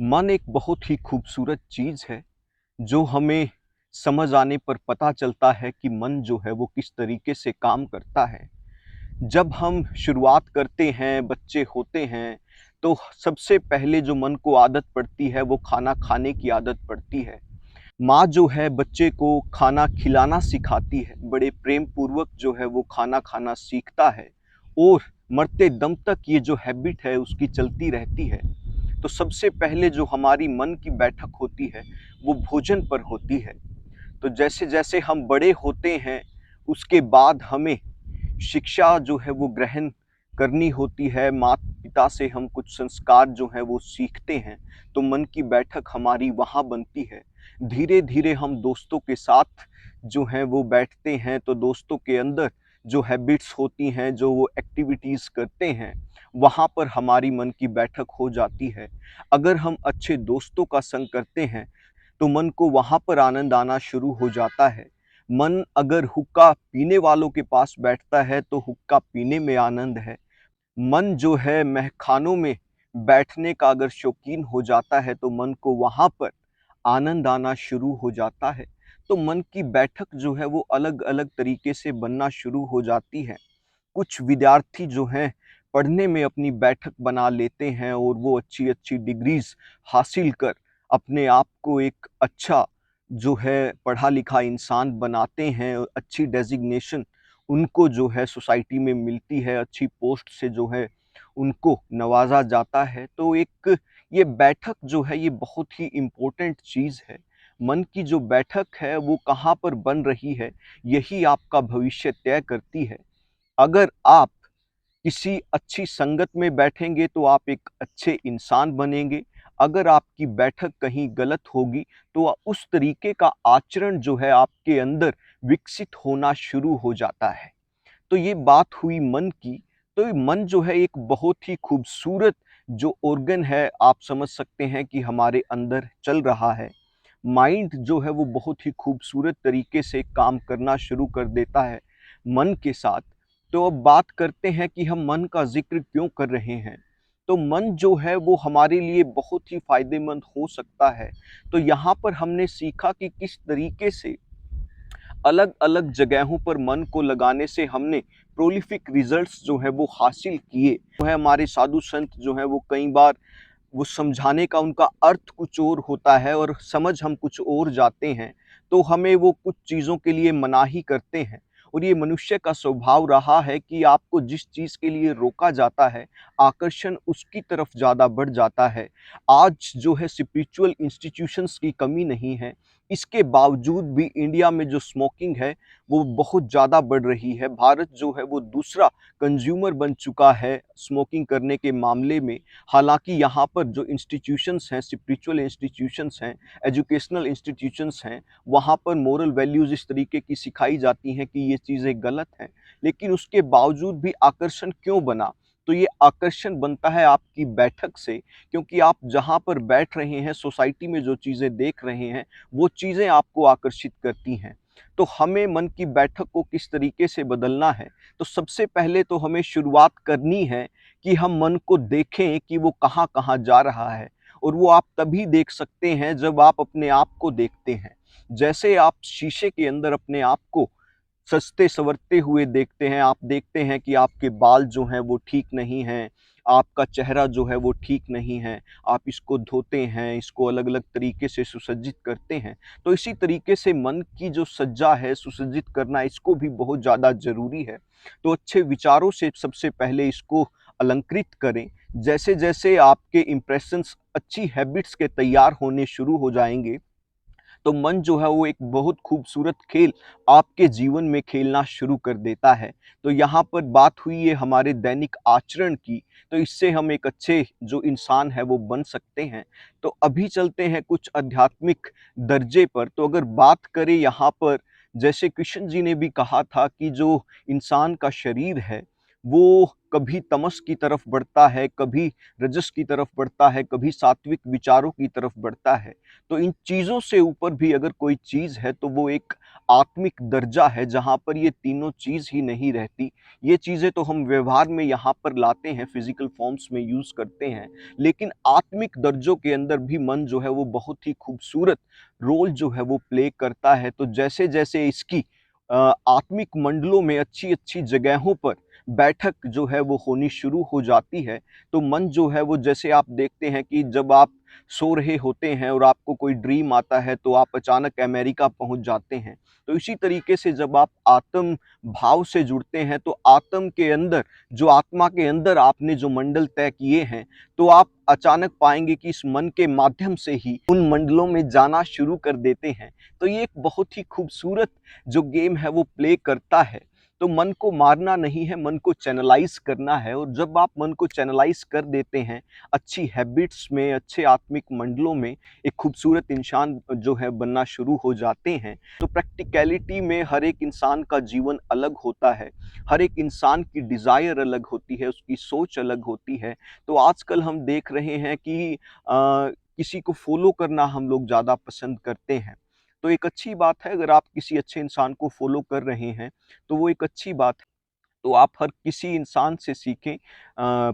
मन एक बहुत ही खूबसूरत चीज़ है, जो हमें समझ आने पर पता चलता है कि मन जो है वो किस तरीके से काम करता है। जब हम शुरुआत करते हैं, बच्चे होते हैं, तो सबसे पहले जो मन को आदत पड़ती है वो खाना खाने की आदत पड़ती है। माँ जो है बच्चे को खाना खिलाना सिखाती है, बड़े प्रेम पूर्वक जो है वो खाना खाना सीखता है और मरते दम तक ये जो हैबिट है उसकी चलती रहती है। तो सबसे पहले जो हमारी मन की बैठक होती है, वो भोजन पर होती है। तो जैसे-जैसे हम बड़े होते हैं, उसके बाद हमें शिक्षा जो है वो ग्रहण करनी होती है, माता-पिता से हम कुछ संस्कार जो हैं वो सीखते हैं, तो मन की बैठक हमारी वहाँ बनती है। धीरे-धीरे हम दोस्तों के साथ जो हैं वो बैठते हैं, तो दोस्तों के अंदर जो हैबिट्स होती हैं, जो वो एक्टिविटीज़ करते हैं, वहाँ पर हमारी मन की बैठक हो जाती है। अगर हम अच्छे दोस्तों का संग करते हैं, तो मन को वहाँ पर आनंद आना शुरू हो जाता है। मन अगर हुक्का पीने वालों के पास बैठता है तो हुक्का पीने में आनंद है। मन जो है महख़ानों में बैठने का अगर शौकीन हो जाता है तो मन को वहाँ पर आनंद आना शुरू हो जाता है। तो मन की बैठक जो है वो अलग-अलग तरीके से बनना शुरू हो जाती है। कुछ विद्यार्थी जो हैं पढ़ने में अपनी बैठक बना लेते हैं और वो अच्छी-अच्छी डिग्रीज़ हासिल कर अपने आप को एक अच्छा जो है पढ़ा-लिखा इंसान बनाते हैं। अच्छी डेज़िग्नेशन उनको जो है सोसाइटी में मिलती है, अच्छी पोस्ट से जो है उनको नवाज़ा जाता है। तो एक ये बैठक जो है ये बहुत ही इम्पोर्टेंट चीज़ है। मन की जो बैठक है वो कहाँ पर बन रही है, यही आपका भविष्य तय करती है। अगर आप किसी अच्छी संगत में बैठेंगे तो आप एक अच्छे इंसान बनेंगे। अगर आपकी बैठक कहीं गलत होगी तो उस तरीके का आचरण जो है आपके अंदर विकसित होना शुरू हो जाता है। तो ये बात हुई मन की, तो ये मन जो है एक बहुत ही खूबसूरत जो ऑर्गन है, आप समझ सकते हैं कि हमारे अंदर चल रहा है। माइंड जो है वो बहुत ही खूबसूरत तरीके से काम करना शुरू कर देता है मन के साथ। तो अब बात करते हैं कि हम मन का ज़िक्र क्यों कर रहे हैं? तो मन जो है वो हमारे लिए बहुत ही फ़ायदेमंद हो सकता है। तो यहाँ पर हमने सीखा कि किस तरीके से अलग-अलग जगहों पर मन को लगाने से हमने प्रोलिफिक रिजल्ट्स जो है वो हासिल किए। जो है हमारे साधु संत जो हैं वो कई बार वो समझाने का उनका अर्थ कुछ और होता है और समझ हम कुछ और जाते हैं, तो हमें वो कुछ चीज़ों के लिए मनाही करते हैं। और ये मनुष्य का स्वभाव रहा है कि आपको जिस चीज़ के लिए रोका जाता है, आकर्षण उसकी तरफ ज़्यादा बढ़ जाता है। आज जो है स्पिरिचुअल इंस्टीट्यूशंस की कमी नहीं है, इसके बावजूद भी इंडिया में जो स्मोकिंग है, वो बहुत ज़्यादा बढ़ रही है। भारत जो है वो दूसरा कंज़्यूमर बन चुका है स्मोकिंग करने के मामले में। हालाँकि यहाँ पर जो इंस्टीट्यूशंस हैं, स्पिरिचुअल इंस्टीट्यूशंस हैं, एजुकेशनल इंस्टीट्यूशंस हैं, वहाँ पर मोरल वैल्यूज़ इस तरीके की सिखाई जाती हैं कि ये चीज़ें गलत हैं। लेकिन उसके बावजूद भी आकर्षण क्यों बना? तो ये आकर्षण बनता है आपकी बैठक से, क्योंकि आप जहाँ पर बैठ रहे हैं, सोसाइटी में जो चीज़ें देख रहे हैं, वो चीज़ें आपको आकर्षित करती हैं। तो हमें मन की बैठक को किस तरीके से बदलना है? तो सबसे पहले तो हमें शुरुआत करनी है कि हम मन को देखें कि वो कहाँ-कहाँ जा रहा है और वो आप तभी देख सकते हैं जब आप अपने आप को देखते हैं। जैसे आप शीशे के अंदर अपने आप को सजते-संवरते हुए देखते हैं, आप देखते हैं कि आपके बाल जो हैं वो ठीक नहीं हैं, आपका चेहरा जो है वो ठीक नहीं है, आप इसको धोते हैं, इसको अलग-अलग तरीके से सुसज्जित करते हैं। तो इसी तरीके से मन की जो सज्जा है, सुसज्जित करना इसको भी बहुत ज़्यादा ज़रूरी है। तो अच्छे विचारों से सबसे पहले इसको अलंकृत करें। जैसे-जैसे आपके इम्प्रेशंस अच्छी हैबिट्स के तैयार होने शुरू हो जाएँगे, तो मन जो है वो एक बहुत खूबसूरत खेल आपके जीवन में खेलना शुरू कर देता है। तो यहाँ पर बात हुई है हमारे दैनिक आचरण की, तो इससे हम एक अच्छे जो इंसान है वो बन सकते हैं। तो अभी चलते हैं कुछ आध्यात्मिक दर्जे पर, तो अगर बात करें यहाँ पर जैसे कृष्ण जी ने भी कहा था कि जो इंसान का शरीर है, वो कभी तमस की तरफ बढ़ता है, कभी रजस की तरफ बढ़ता है, कभी सात्विक विचारों की तरफ बढ़ता है। तो इन चीज़ों से ऊपर भी अगर कोई चीज़ है तो वो एक आत्मिक दर्जा है जहाँ पर ये तीनों चीज़ ही नहीं रहती। ये चीज़ें तो हम व्यवहार में यहाँ पर लाते हैं, फिज़िकल फॉर्म्स में यूज़ करते हैं, लेकिन आत्मिक दर्जों के अंदर भी मन जो है वो बहुत ही खूबसूरत रोल जो है वो प्ले करता है। तो जैसे-जैसे इसकी आत्मिक मंडलों में अच्छी-अच्छी जगहों पर बैठक जो है वो होनी शुरू हो जाती है, तो मन जो है वो जैसे आप देखते हैं कि जब आप सो रहे होते हैं और आपको कोई ड्रीम आता है तो आप अचानक अमेरिका पहुँच जाते हैं। तो इसी तरीके से जब आप आत्म भाव से जुड़ते हैं तो आत्म के अंदर, जो आत्मा के अंदर आपने जो मंडल तय किए हैं, तो आप अचानक पाएँगे कि इस मन के माध्यम से ही उन मंडलों में जाना शुरू कर देते हैं। तो ये एक बहुत ही खूबसूरत जो गेम है वो प्ले करता है। तो मन को मारना नहीं है, मन को चैनलाइज़ करना है, और जब आप मन को चैनलाइज़ कर देते हैं, अच्छी हैबिट्स में, अच्छे आत्मिक मंडलों में, एक खूबसूरत इंसान जो है बनना शुरू हो जाते हैं। तो प्रैक्टिकैलिटी में हर एक इंसान का जीवन अलग होता है, हर एक इंसान की डिज़ायर अलग होती है, उसकी सोच अलग होती है। तो आजकल हम देख रहे हैं कि किसी को फ़ॉलो करना हम लोग ज़्यादा पसंद करते हैं। तो एक अच्छी बात है, अगर आप किसी अच्छे इंसान को फ़ॉलो कर रहे हैं, तो वो एक अच्छी बात है। तो आप हर किसी इंसान से सीखें,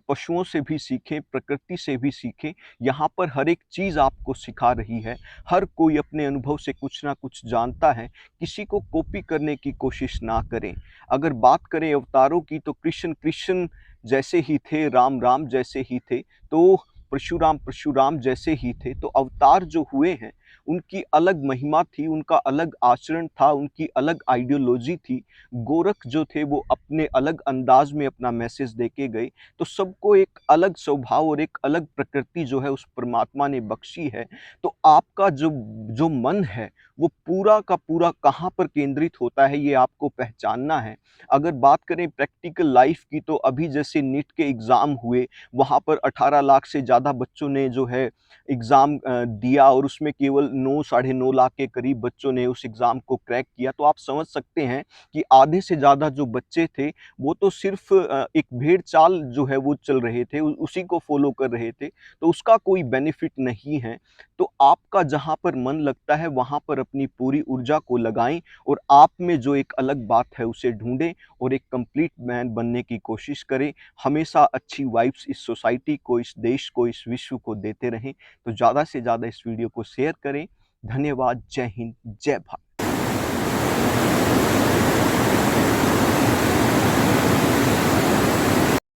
पशुओं से भी सीखें, प्रकृति से भी सीखें। यहाँ पर हर एक चीज़ आपको सिखा रही है। हर कोई अपने अनुभव से कुछ ना कुछ जानता है। किसी को कॉपी करने की कोशिश ना करें। अगर बात करें अवतारों की, तो कृष्ण कृष्ण जैसे ही थे, राम राम जैसे ही थे, तो परशुराम परशुराम जैसे ही थे। तो अवतार जो हुए हैं, उनकी अलग महिमा थी, उनका अलग आचरण था, उनकी अलग आइडियोलॉजी थी। गोरख जो थे वो अपने अलग अंदाज में अपना मैसेज देके गए। तो सबको एक अलग स्वभाव और एक अलग प्रकृति जो है उस परमात्मा ने बख्शी है। तो आपका जो जो मन है वो पूरा का पूरा कहाँ पर केंद्रित होता है, ये आपको पहचानना है। अगर बात करें प्रैक्टिकल लाइफ की, तो अभी जैसे नीट के एग्ज़ाम हुए, वहाँ पर 18 लाख से ज़्यादा बच्चों ने जो है एग्ज़ाम दिया, और उसमें केवल 9 साढ़े 9 लाख के करीब बच्चों ने उस एग्ज़ाम को क्रैक किया। तो आप समझ सकते हैं कि आधे से ज़्यादा जो बच्चे थे, वो तो सिर्फ़ एक भेड़-चाल जो है वो चल रहे थे, उसी को फ़ॉलो कर रहे थे, तो उसका कोई बेनिफिट नहीं है। तो आपका जहाँ पर मन लगता है, वहाँ पर अपनी पूरी ऊर्जा को लगाएँ, और आप में जो एक अलग बात है, उसे ढूँढें और एक कंप्लीट मैन बनने की कोशिश करें। हमेशा अच्छी वाइब्स इस सोसाइटी को, इस देश को, इस विश्व को देते रहें। तो ज़्यादा से ज़्यादा इस वीडियो को शेयर करें। धन्यवाद। जय हिंद, जय भारत।